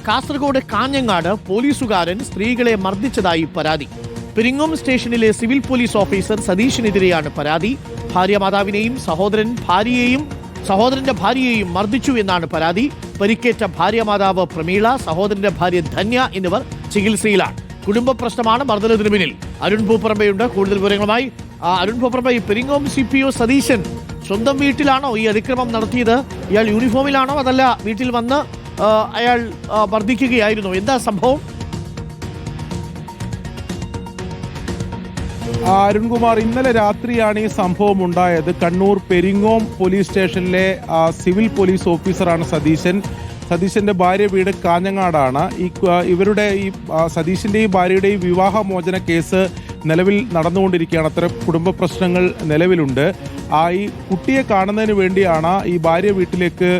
കാസർഗോഡ് കാഞ്ഞങ്ങാട് പോലീസുകാരൻ സ്ത്രീകളെ മർദ്ദിച്ചതായി പരാതി. പെരിങ്ങോം സ്റ്റേഷനിലെ സിവിൽ പോലീസ് ഓഫീസർ സതീഷിനെതിരെയാണ് പരാതി. ഭാര്യ മാതാവിനെയും സഹോദരന്റെ ഭാര്യയെയും മർദ്ദിച്ചു എന്നാണ് പരാതി. പരിക്കേറ്റ ഭാര്യ മാതാവ് പ്രമീള, സഹോദരന്റെ ഭാര്യ ധന്യ എന്നിവർ ചികിത്സയിലാണ്. കുടുംബ പ്രശ്നമാണ് മർദ്ദനത്തിന് പിന്നിൽ. അരുൺ പൂപ്പറമ്പയുണ്ട് കൂടുതൽ വിവരങ്ങളുമായി. അരുൺ പൂപ്പറമ്പ, പെരിങ്ങോം CPO സതീശൻ സ്വന്തം വീട്ടിലാണോ ഈ അതിക്രമം നടത്തിയത്? ഇയാൾ യൂണിഫോമിലാണോ അതല്ല വീട്ടിൽ വന്ന് അയാൾ മർദ്ദിക്കുകയായിരുന്നു? എന്താ സംഭവം? അരുൺകുമാർ, ഇന്നലെ രാത്രിയാണ് ഈ സംഭവം ഉണ്ടായത്. കണ്ണൂർ പെരിങ്ങോം പോലീസ് സ്റ്റേഷനിലെ സിവിൽ പോലീസ് ഓഫീസറാണ് സതീശന്റെ ഭാര്യ വീട് കാഞ്ഞങ്ങാടാണ്. ഇവരുടെ ഈ സതീശന്റെയും ഭാര്യയുടെയും വിവാഹമോചന കേസ് നിലവിൽ നടന്നുകൊണ്ടിരിക്കുകയാണ്. അത്തരം കുടുംബ പ്രശ്നങ്ങൾ നിലവിലുണ്ട്. ഈ കുട്ടിയെ കാണുന്നതിന് വേണ്ടിയാണ് ഈ ഭാര്യ വീട്ടിലേക്ക്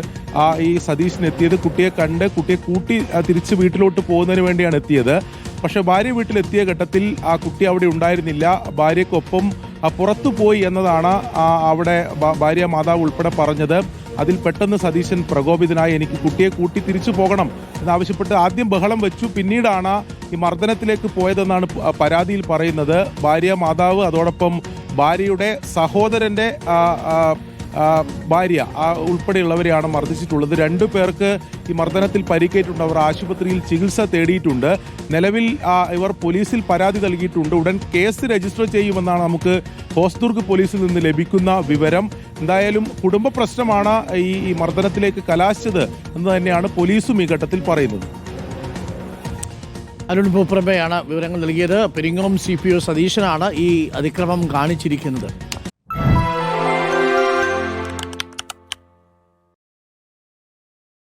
ഈ സതീശൻ എത്തിയത്. കുട്ടിയെ കണ്ട് കുട്ടിയെ കൂട്ടി തിരിച്ച് വീട്ടിലോട്ട് പോകുന്നതിന് വേണ്ടിയാണ് എത്തിയത്. പക്ഷെ ഭാര്യ വീട്ടിലെത്തിയ ഘട്ടത്തിൽ ആ കുട്ടി അവിടെ ഉണ്ടായിരുന്നില്ല. ഭാര്യയ്ക്കൊപ്പം പുറത്തു പോയി എന്നതാണ് അവിടെ ഭാര്യ മാതാവ് ഉൾപ്പെടെ പറഞ്ഞത്. അതിൽ പെട്ടെന്ന് സതീശൻ പ്രകോപിതനായി എനിക്ക് കുട്ടിയെ കൂട്ടി തിരിച്ചു പോകണം എന്നാവശ്യപ്പെട്ട് ആദ്യം ബഹളം വെച്ചു. പിന്നീടാണ് ഈ മർദ്ദനത്തിലേക്ക് പോയതെന്നാണ് പരാതിയിൽ പറയുന്നത്. ഭാര്യ മാതാവ് അതോടൊപ്പം ഭാര്യയുടെ സഹോദരന്റെ ഭാര്യ ഉൾപ്പെടെയുള്ളവരെയാണ് മർദ്ദിച്ചിട്ടുള്ളത്. 2 പേർക്ക് ഈ മർദ്ദനത്തിൽ പരിക്കേറ്റിട്ടുണ്ട്. അവർ ആശുപത്രിയിൽ ചികിത്സ തേടിയിട്ടുണ്ട്. നിലവിൽ ഇവർ പോലീസിൽ പരാതി നൽകിയിട്ടുണ്ട്. ഉടൻ കേസ് രജിസ്റ്റർ ചെയ്യുമെന്നാണ് നമുക്ക് ഹോസ്ദുർഗ് പോലീസിൽ നിന്ന് ലഭിക്കുന്ന വിവരം. എന്തായാലും കുടുംബ പ്രശ്നമാണ് ഈ മർദ്ദനത്തിലേക്ക് കലാശിച്ചത് എന്ന് തന്നെയാണ് പോലീസും ഈ ഘട്ടത്തിൽ പറയുന്നത്. അരുൺ പൂപ്പറമ്പയാണ് വിവരങ്ങൾ നൽകിയത്. പെരിങ്ങോം CPO സതീശനാണ് ഈ അതിക്രമം കാണിച്ചിരിക്കുന്നത്.